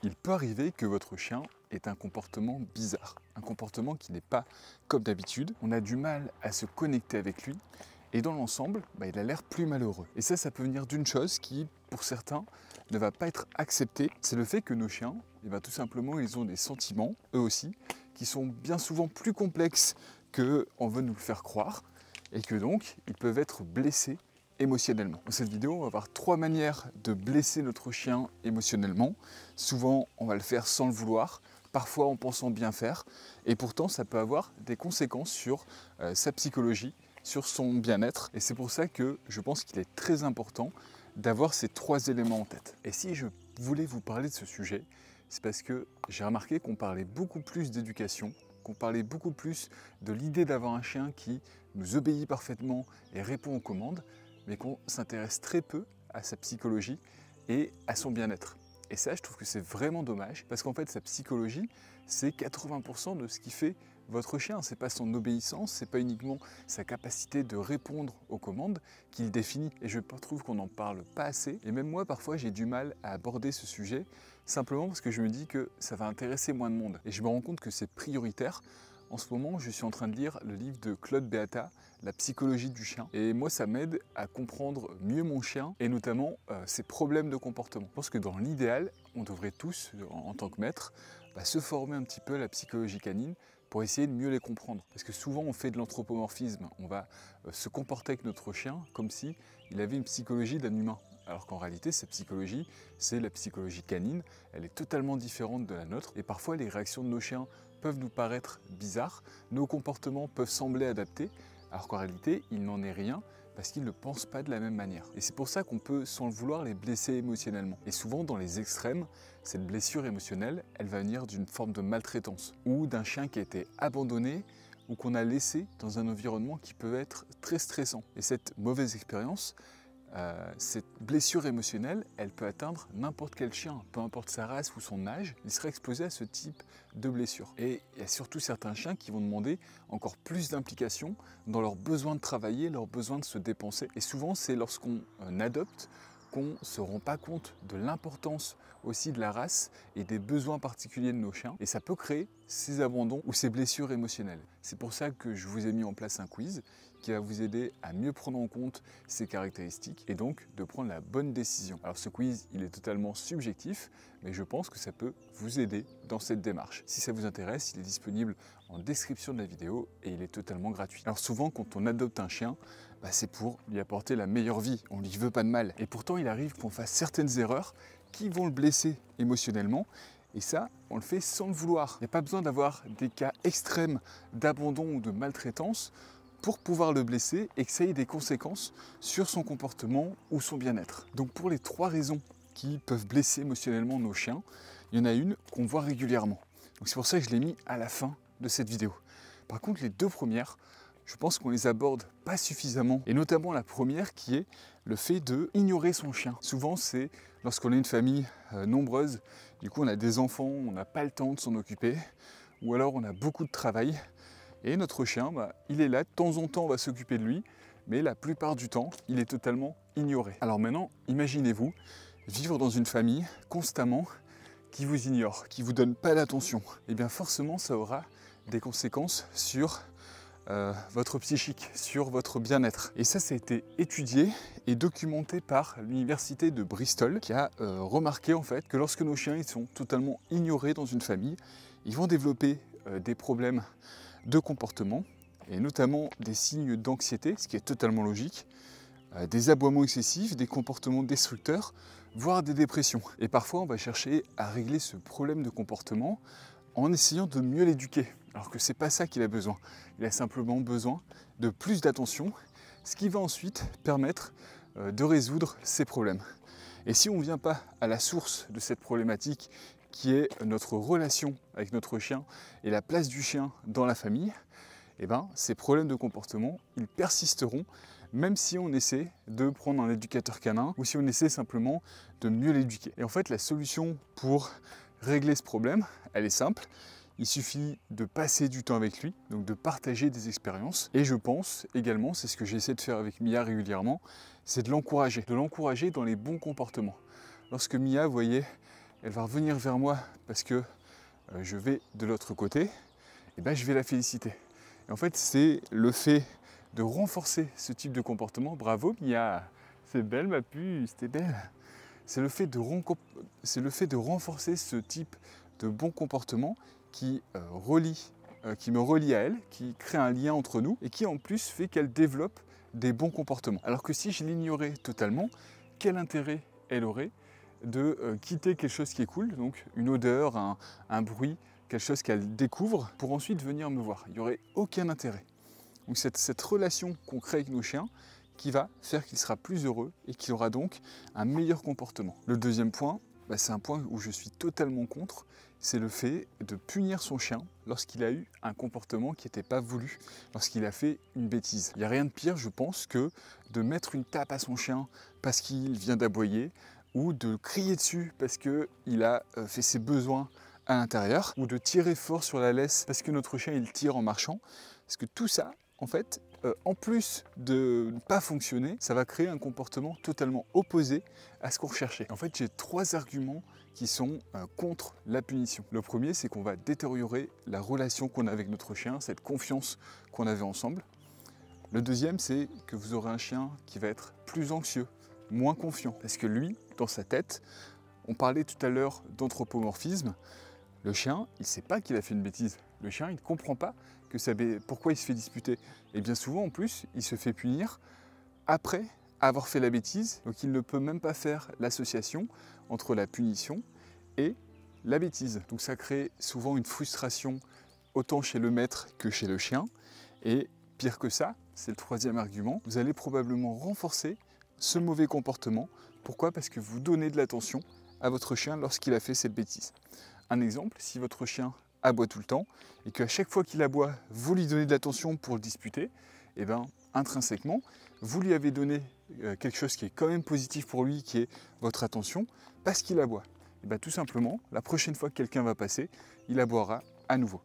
il peut arriver que votre chien ait un comportement bizarre, un comportement qui n'est pas comme d'habitude. On a du mal à se connecter avec lui et dans l'ensemble, il a l'air plus malheureux. Et ça peut venir d'une chose qui, pour certains, ne va pas être acceptée. C'est le fait que nos chiens, tout simplement, ils ont des sentiments, eux aussi, qui sont bien souvent plus complexes qu'on veut nous le faire croire et que donc, ils peuvent être blessés émotionnellement. Dans cette vidéo, on va voir 3 manières de blesser notre chien émotionnellement. Souvent, on va le faire sans le vouloir, parfois en pensant bien faire, et pourtant ça peut avoir des conséquences sur sa psychologie, sur son bien-être, et c'est pour ça que je pense qu'il est très important d'avoir ces 3 éléments en tête. Et si je voulais vous parler de ce sujet, c'est parce que j'ai remarqué qu'on parlait beaucoup plus d'éducation, qu'on parlait beaucoup plus de l'idée d'avoir un chien qui nous obéit parfaitement et répond aux commandes, mais qu'on s'intéresse très peu à sa psychologie et à son bien-être. Et ça, je trouve que c'est vraiment dommage, parce qu'en fait, sa psychologie, c'est 80% de ce qui fait votre chien. C'est pas son obéissance, c'est pas uniquement sa capacité de répondre aux commandes qu'il définit. Et je trouve qu'on n'en parle pas assez. Et même moi, parfois, j'ai du mal à aborder ce sujet, simplement parce que je me dis que ça va intéresser moins de monde. Et je me rends compte que c'est prioritaire. En ce moment, je suis en train de lire le livre de Claude Beata, La psychologie du chien. Et moi, ça m'aide à comprendre mieux mon chien et notamment ses problèmes de comportement. Je pense que dans l'idéal, on devrait tous, en tant que maître, se former un petit peu à la psychologie canine pour essayer de mieux les comprendre. Parce que souvent, on fait de l'anthropomorphisme. On va se comporter avec notre chien comme s'il avait une psychologie d'un humain. Alors qu'en réalité, cette psychologie, c'est la psychologie canine. Elle est totalement différente de la nôtre. Et parfois, les réactions de nos chiens peuvent nous paraître bizarres. Nos comportements peuvent sembler adaptés, alors qu'en réalité, il n'en est rien parce qu'ils ne pensent pas de la même manière. Et c'est pour ça qu'on peut, sans le vouloir, les blesser émotionnellement. Et souvent, dans les extrêmes, cette blessure émotionnelle, elle va venir d'une forme de maltraitance ou d'un chien qui a été abandonné ou qu'on a laissé dans un environnement qui peut être très stressant. Et cette mauvaise expérience, cette blessure émotionnelle, elle peut atteindre n'importe quel chien, peu importe sa race ou son âge, il sera exposé à ce type de blessure. Et il y a surtout certains chiens qui vont demander encore plus d'implication dans leur besoin de travailler, leur besoin de se dépenser. Et souvent, c'est lorsqu'on adopte qu'on ne se rend pas compte de l'importance aussi de la race et des besoins particuliers de nos chiens. Et ça peut créer ces abandons ou ces blessures émotionnelles. C'est pour ça que je vous ai mis en place un quiz qui va vous aider à mieux prendre en compte ces caractéristiques et donc de prendre la bonne décision. Alors ce quiz, il est totalement subjectif, mais je pense que ça peut vous aider dans cette démarche. Si ça vous intéresse, il est disponible en description de la vidéo et il est totalement gratuit. Alors souvent, quand on adopte un chien, c'est pour lui apporter la meilleure vie, on ne lui veut pas de mal. Et pourtant, il arrive qu'on fasse certaines erreurs qui vont le blesser émotionnellement. Et ça, on le fait sans le vouloir. Il n'y a pas besoin d'avoir des cas extrêmes d'abandon ou de maltraitance pour pouvoir le blesser et que ça ait des conséquences sur son comportement ou son bien-être. Donc pour les 3 raisons qui peuvent blesser émotionnellement nos chiens, il y en a une qu'on voit régulièrement. Donc c'est pour ça que je l'ai mis à la fin de cette vidéo. Par contre, les 2 premières, je pense qu'on les aborde pas suffisamment, et notamment la première qui est le fait de ignorer son chien. Souvent c'est lorsqu'on a une famille nombreuse, du coup on a des enfants, on n'a pas le temps de s'en occuper, ou alors on a beaucoup de travail, et notre chien, il est là, de temps en temps on va s'occuper de lui, mais la plupart du temps il est totalement ignoré. Alors maintenant, imaginez-vous vivre dans une famille constamment qui vous ignore, qui vous donne pas d'attention. Et bien forcément ça aura des conséquences sur votre psychique, sur votre bien-être. Et ça a été étudié et documenté par l'université de Bristol qui a remarqué en fait que lorsque nos chiens ils sont totalement ignorés dans une famille, ils vont développer des problèmes de comportement et notamment des signes d'anxiété, ce qui est totalement logique, des aboiements excessifs, des comportements destructeurs, voire des dépressions. Et parfois on va chercher à régler ce problème de comportement en essayant de mieux l'éduquer, alors que c'est pas ça qu'il a besoin. Il a simplement besoin de plus d'attention, ce qui va ensuite permettre de résoudre ses problèmes. Et si on ne vient pas à la source de cette problématique, qui est notre relation avec notre chien et la place du chien dans la famille, ces problèmes de comportement, ils persisteront, même si on essaie de prendre un éducateur canin ou si on essaie simplement de mieux l'éduquer. Et en fait, la solution pour régler ce problème, elle est simple. Il suffit de passer du temps avec lui, donc de partager des expériences. Et je pense également, c'est ce que j'essaie de faire avec Mia régulièrement, c'est de l'encourager dans les bons comportements. Lorsque Mia voyait elle va revenir vers moi parce que je vais de l'autre côté, et ben, je vais la féliciter. Et en fait, c'est le fait de renforcer ce type de comportement. Bravo Mia, c'est belle ma puce, t'es belle. C'est le fait de renforcer ce type de bon comportement qui me relie à elle, qui crée un lien entre nous et qui en plus fait qu'elle développe des bons comportements. Alors que si je l'ignorais totalement, quel intérêt elle aurait de quitter quelque chose qui est cool, donc une odeur, un bruit, quelque chose qu'elle découvre, pour ensuite venir me voir. Il n'y aurait aucun intérêt. Donc cette relation qu'on crée avec nos chiens qui va faire qu'il sera plus heureux et qu'il aura donc un meilleur comportement. Le deuxième point, c'est un point où je suis totalement contre, c'est le fait de punir son chien lorsqu'il a eu un comportement qui n'était pas voulu, lorsqu'il a fait une bêtise. Il n'y a rien de pire, je pense, que de mettre une tape à son chien parce qu'il vient d'aboyer, ou de crier dessus parce qu'il a fait ses besoins à l'intérieur, ou de tirer fort sur la laisse parce que notre chien il tire en marchant. Parce que tout ça, en fait, en plus de ne pas fonctionner, ça va créer un comportement totalement opposé à ce qu'on recherchait. En fait, j'ai 3 arguments qui sont contre la punition. Le premier, c'est qu'on va détériorer la relation qu'on a avec notre chien, cette confiance qu'on avait ensemble. Le deuxième, c'est que vous aurez un chien qui va être plus anxieux, moins confiant. Parce que lui, dans sa tête, on parlait tout à l'heure d'anthropomorphisme, le chien, il ne sait pas qu'il a fait une bêtise. Le chien, il ne comprend pas pourquoi il se fait disputer. Et bien souvent, en plus, il se fait punir après avoir fait la bêtise. Donc il ne peut même pas faire l'association entre la punition et la bêtise. Donc ça crée souvent une frustration autant chez le maître que chez le chien. Et pire que ça, c'est le troisième argument, vous allez probablement renforcer ce mauvais comportement. Pourquoi? Parce que vous donnez de l'attention à votre chien lorsqu'il a fait cette bêtise. Un exemple, si votre chien aboie tout le temps et qu'à chaque fois qu'il aboie, vous lui donnez de l'attention pour le disputer, et bien intrinsèquement, vous lui avez donné quelque chose qui est quand même positif pour lui, qui est votre attention, parce qu'il aboie. Et bien tout simplement, la prochaine fois que quelqu'un va passer, il aboiera à nouveau.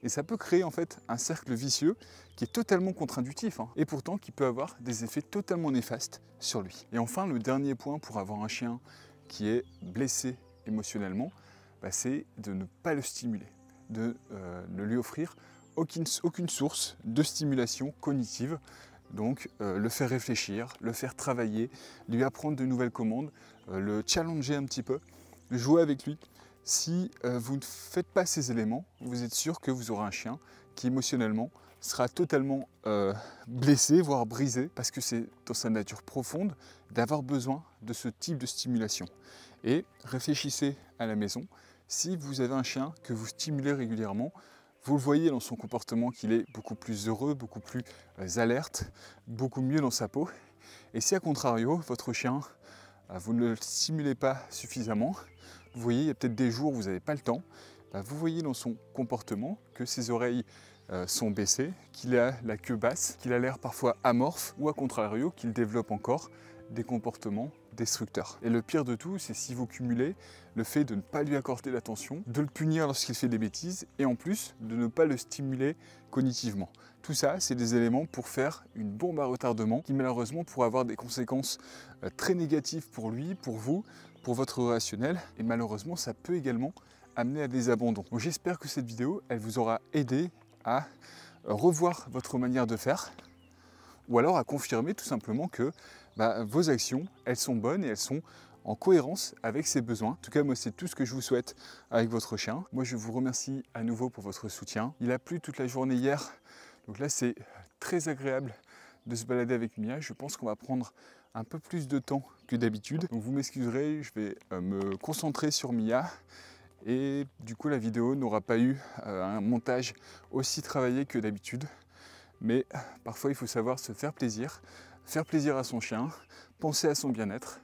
Et ça peut créer en fait un cercle vicieux qui est totalement contre-intuitif, et pourtant qui peut avoir des effets totalement néfastes sur lui. Et enfin, le dernier point pour avoir un chien qui est blessé émotionnellement, c'est de ne pas le stimuler, de ne lui offrir aucune source de stimulation cognitive. Donc le faire réfléchir, le faire travailler, lui apprendre de nouvelles commandes, le challenger un petit peu, jouer avec lui. Si vous ne faites pas ces éléments, vous êtes sûr que vous aurez un chien qui émotionnellement sera totalement blessé, voire brisé, parce que c'est dans sa nature profonde d'avoir besoin de ce type de stimulation. Et réfléchissez à la maison, si vous avez un chien que vous stimulez régulièrement, vous le voyez dans son comportement qu'il est beaucoup plus heureux, beaucoup plus alerte, beaucoup mieux dans sa peau. Et si à contrario, votre chien, vous ne le stimulez pas suffisamment, vous voyez, il y a peut-être des jours où vous n'avez pas le temps, vous voyez dans son comportement que ses oreilles sont baissées, qu'il a la queue basse, qu'il a l'air parfois amorphe, ou à contrario, qu'il développe encore des comportements destructeurs. Et le pire de tout, c'est si vous cumulez le fait de ne pas lui accorder l'attention, de le punir lorsqu'il fait des bêtises, et en plus de ne pas le stimuler cognitivement. Tout ça, c'est des éléments pour faire une bombe à retardement qui malheureusement pourrait avoir des conséquences très négatives pour lui, pour vous, pour votre relationnel, et malheureusement ça peut également amener à des abandons. Donc j'espère que cette vidéo, elle vous aura aidé à revoir votre manière de faire, ou alors à confirmer tout simplement que vos actions, elles sont bonnes et elles sont en cohérence avec ses besoins. En tout cas, moi, c'est tout ce que je vous souhaite avec votre chien. Moi, je vous remercie à nouveau pour votre soutien. Il a plu toute la journée hier, donc là, c'est très agréable de se balader avec Mia. Je pense qu'on va prendre un peu plus de temps que d'habitude. Donc vous m'excuserez, je vais me concentrer sur Mia. Et du coup, la vidéo n'aura pas eu un montage aussi travaillé que d'habitude. Mais parfois, il faut savoir se faire plaisir à son chien, penser à son bien-être.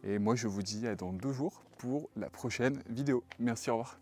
Et moi, je vous dis à dans 2 jours pour la prochaine vidéo. Merci, au revoir.